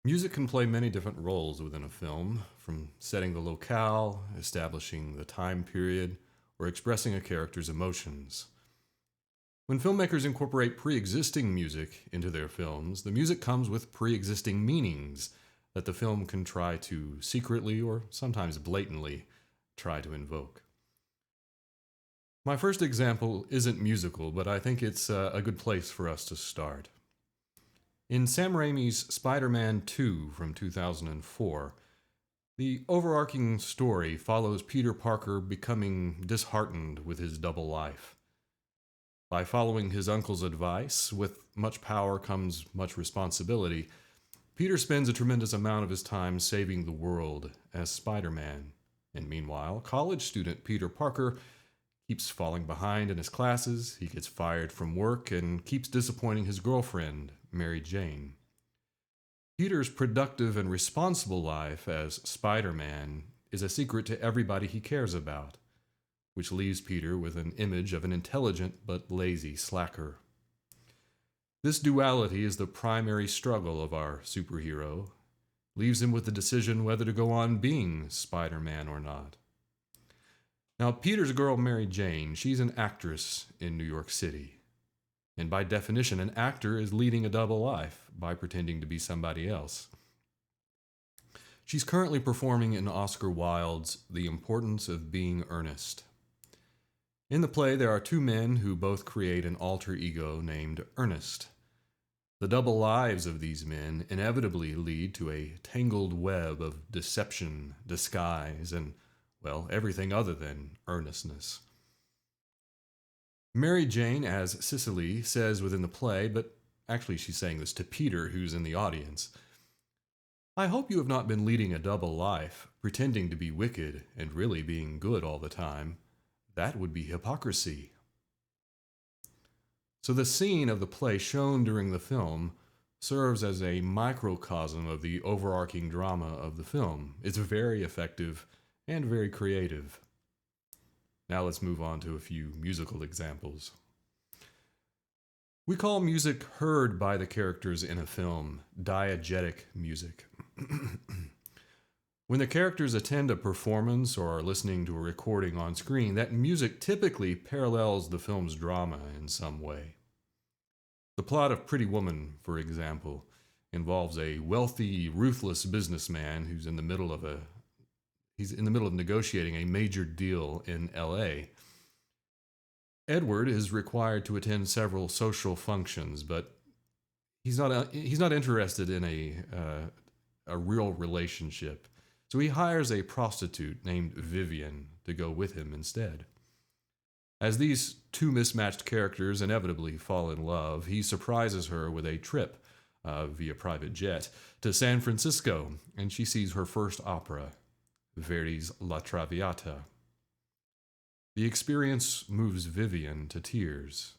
Music can play many different roles within a film, from setting the locale, establishing the time period, or expressing a character's emotions. When filmmakers incorporate pre existing music into their films, the music comes with pre existing meanings that the film can try to secretly or sometimes blatantly try to invoke. My first example isn't musical, but I think it's a good place for us to start. In Sam Raimi's Spider Man 2 from 2004, the overarching story follows Peter Parker becoming disheartened with his double life. By following his uncle's advice, with much power comes much responsibility, Peter spends a tremendous amount of his time saving the world as Spider Man. And meanwhile, college student Peter Parker keeps falling behind in his classes, he gets fired from work, and keeps disappointing his girlfriend, Mary Jane. Peter's productive and responsible life as Spider Man is a secret to everybody he cares about, which leaves Peter with an image of an intelligent but lazy slacker. This duality is the primary struggle of our superhero, leaves him with the decision whether to go on being Spider Man or not. Now, Peter's girl, Mary Jane, she's an actress in New York City. And by definition, an actor is leading a double life by pretending to be somebody else. She's currently performing in Oscar Wilde's The Importance of Being Earnest. In the play, there are two men who both create an alter ego named Ernest. The double lives of these men inevitably lead to a tangled web of deception, disguise, and, well, everything other than earnestness. Mary Jane, as Cicely, says within the play, but actually she's saying this to Peter, who's in the audience, "I hope you have not been leading a double life, pretending to be wicked and really being good all the time. That would be hypocrisy." So the scene of the play shown during the film serves as a microcosm of the overarching drama of the film. It's very effective and very creative. Now let's move on to a few musical examples. We call music heard by the characters in a film diegetic music. When the characters attend a performance or are listening to a recording on screen, that music typically parallels the film's drama in some way. The plot of Pretty Woman, for example, involves a wealthy, ruthless businessman who's in the middle of negotiating a major deal in LA. Edward is required to attend several social functions, but he's not interested in a real relationship. So he hires a prostitute named Vivian to go with him instead. As these two mismatched characters inevitably fall in love, he surprises her with a trip via private jet to San Francisco, and she sees her first opera, Verdi's La Traviata. The experience moves Vivian to tears.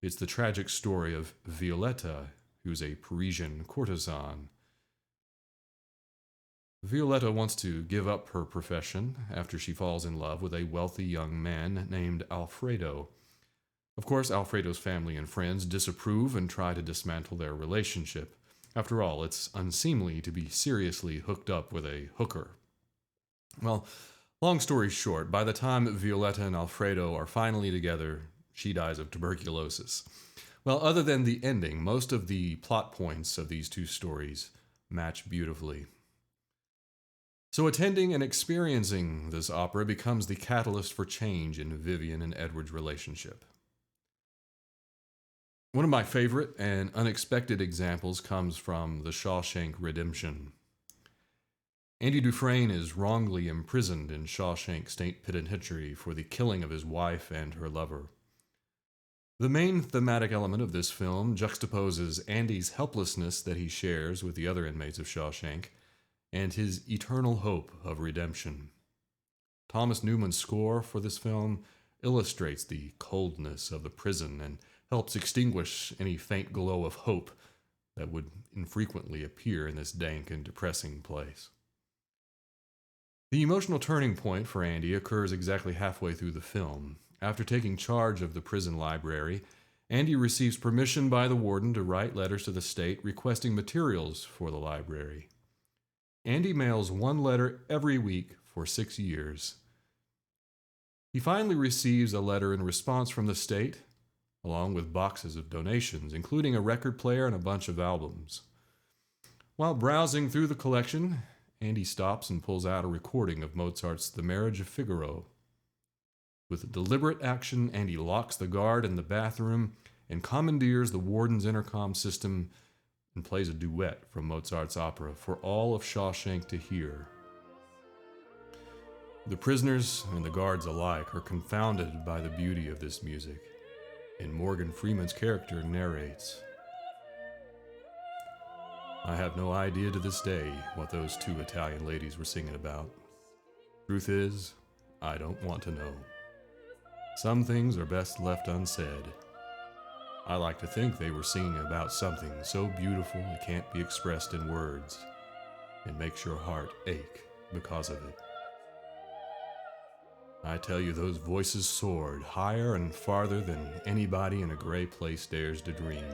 It's the tragic story of Violetta, who's a Parisian courtesan. Violetta wants to give up her profession after she falls in love with a wealthy young man named Alfredo. Of course, Alfredo's family and friends disapprove and try to dismantle their relationship. After all, it's unseemly to be seriously hooked up with a hooker. Well, long story short, by the time Violetta and Alfredo are finally together, she dies of tuberculosis. Well, other than the ending, most of the plot points of these two stories match beautifully. So attending and experiencing this opera becomes the catalyst for change in Vivian and Edward's relationship. One of my favorite and unexpected examples comes from The Shawshank Redemption. Andy Dufresne is wrongly imprisoned in Shawshank State Penitentiary for the killing of his wife and her lover. The main thematic element of this film juxtaposes Andy's helplessness that he shares with the other inmates of Shawshank and his eternal hope of redemption. Thomas Newman's score for this film illustrates the coldness of the prison and helps extinguish any faint glow of hope that would infrequently appear in this dank and depressing place. The emotional turning point for Andy occurs exactly halfway through the film. After taking charge of the prison library, Andy receives permission by the warden to write letters to the state requesting materials for the library. Andy mails one letter every week for 6 years. He finally receives a letter in response from the state, along with boxes of donations, including a record player and a bunch of albums. While browsing through the collection, Andy stops and pulls out a recording of Mozart's The Marriage of Figaro. With deliberate action, Andy locks the guard in the bathroom and commandeers the warden's intercom system and plays a duet from Mozart's opera for all of Shawshank to hear. The prisoners and the guards alike are confounded by the beauty of this music, and Morgan Freeman's character narrates. I have no idea to this day what those two Italian ladies were singing about. Truth is, I don't want to know. Some things are best left unsaid. I like to think they were singing about something so beautiful it can't be expressed in words, and makes your heart ache because of it. I tell you, those voices soared higher and farther than anybody in a gray place dares to dream.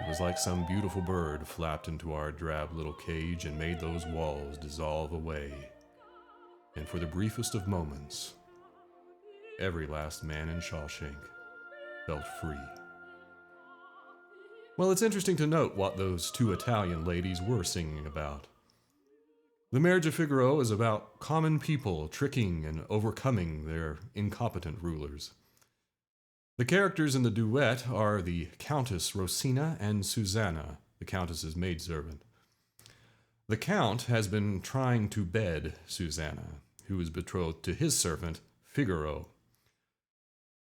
It was like some beautiful bird flapped into our drab little cage and made those walls dissolve away. And for the briefest of moments, every last man in Shawshank felt free. Well, it's interesting to note what those two Italian ladies were singing about. The Marriage of Figaro is about common people tricking and overcoming their incompetent rulers. The characters in the duet are the Countess Rosina and Susanna, the Countess's maidservant. The Count has been trying to bed Susanna, who is betrothed to his servant, Figaro.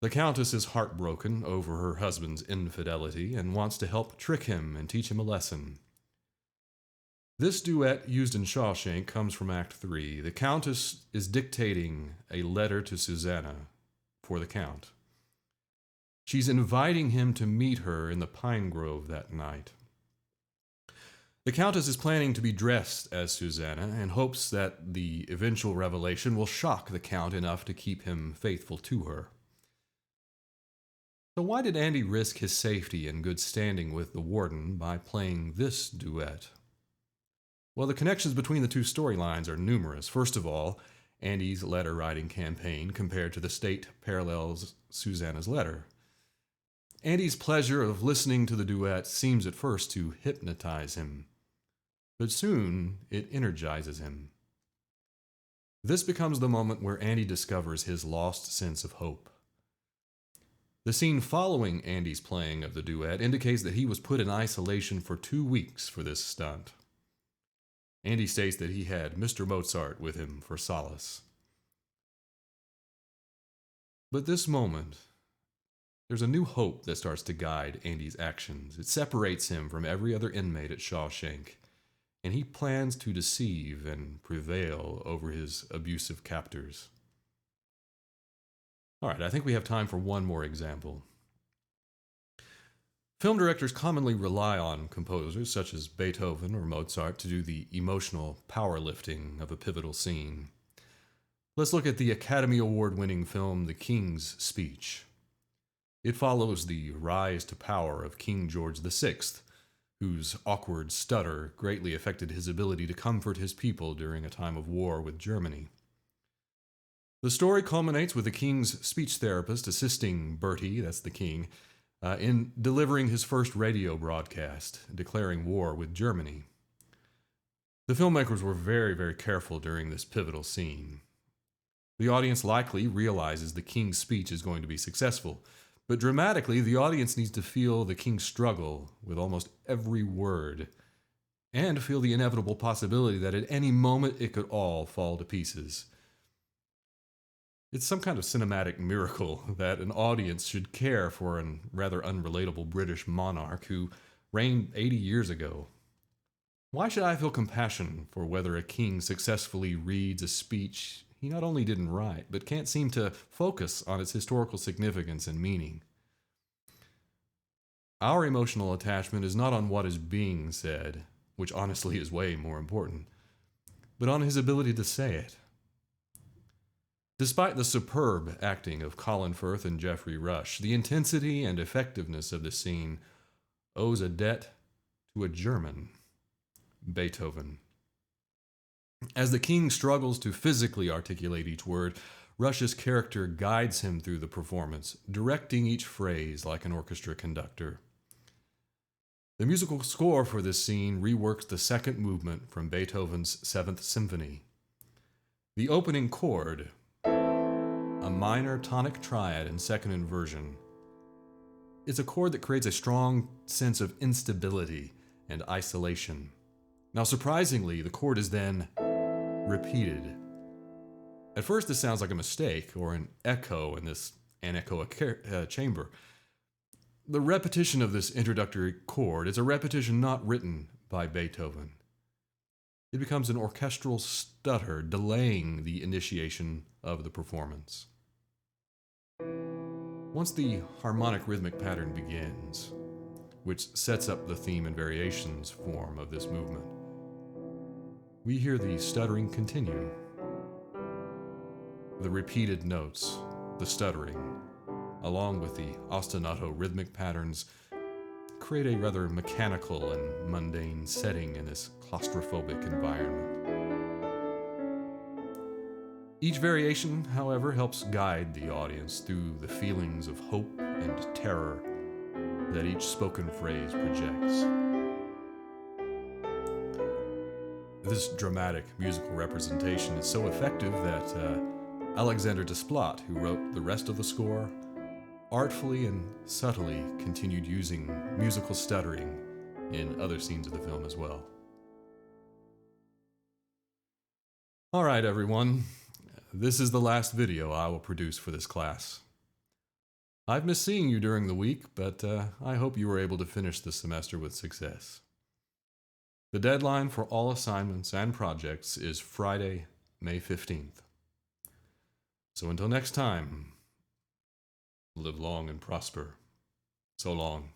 The Countess is heartbroken over her husband's infidelity and wants to help trick him and teach him a lesson. This duet used in Shawshank comes from Act 3. The Countess is dictating a letter to Susanna for the Count. She's inviting him to meet her in the pine grove that night. The Countess is planning to be dressed as Susanna and hopes that the eventual revelation will shock the Count enough to keep him faithful to her. So why did Andy risk his safety and good standing with the warden by playing this duet? Well, the connections between the two storylines are numerous. First of all, Andy's letter-writing campaign compared to the state parallels Susanna's letter. Andy's pleasure of listening to the duet seems at first to hypnotize him, but soon it energizes him. This becomes the moment where Andy discovers his lost sense of hope. The scene following Andy's playing of the duet indicates that he was put in isolation for 2 weeks for this stunt. Andy states that he had Mr. Mozart with him for solace. But this moment, there's a new hope that starts to guide Andy's actions. It separates him from every other inmate at Shawshank, and he plans to deceive and prevail over his abusive captors. All right, I think we have time for one more example. Film directors commonly rely on composers such as Beethoven or Mozart to do the emotional powerlifting of a pivotal scene. Let's look at the Academy Award-winning film The King's Speech. It follows the rise to power of King George VI, whose awkward stutter greatly affected his ability to comfort his people during a time of war with Germany. The story culminates with the king's speech therapist assisting Bertie, that's the king, in delivering his first radio broadcast, declaring war with Germany. The filmmakers were very, very careful during this pivotal scene. The audience likely realizes the king's speech is going to be successful, but dramatically, the audience needs to feel the king's struggle with almost every word, and feel the inevitable possibility that at any moment it could all fall to pieces. It's some kind of cinematic miracle that an audience should care for a rather unrelatable British monarch who reigned 80 years ago. Why should I feel compassion for whether a king successfully reads a speech he not only didn't write, but can't seem to focus on its historical significance and meaning? Our emotional attachment is not on what is being said, which honestly is way more important, but on his ability to say it. Despite the superb acting of Colin Firth and Geoffrey Rush, the intensity and effectiveness of the scene owes a debt to a German, Beethoven. As the king struggles to physically articulate each word, Rush's character guides him through the performance, directing each phrase like an orchestra conductor. The musical score for this scene reworks the second movement from Beethoven's Seventh Symphony. The opening chord, a minor tonic triad in second inversion, is a chord that creates a strong sense of instability and isolation. Now, surprisingly, the chord is then repeated. At first, this sounds like a mistake or an echo in this anechoic chamber. The repetition of this introductory chord is a repetition not written by Beethoven. It becomes an orchestral stutter, delaying the initiation of the performance. Once the harmonic rhythmic pattern begins, which sets up the theme and variations form of this movement, we hear the stuttering continue. The repeated notes, the stuttering, along with the ostinato rhythmic patterns, create a rather mechanical and mundane setting in this claustrophobic environment. Each variation, however, helps guide the audience through the feelings of hope and terror that each spoken phrase projects. This dramatic musical representation is so effective that Alexander Desplat, who wrote the rest of the score, artfully and subtly continued using musical stuttering in other scenes of the film as well. All right, everyone. This is the last video I will produce for this class. I've missed seeing you during the week, but I hope you were able to finish the semester with success. The deadline for all assignments and projects is Friday, May 15th. So until next time, live long and prosper. So long.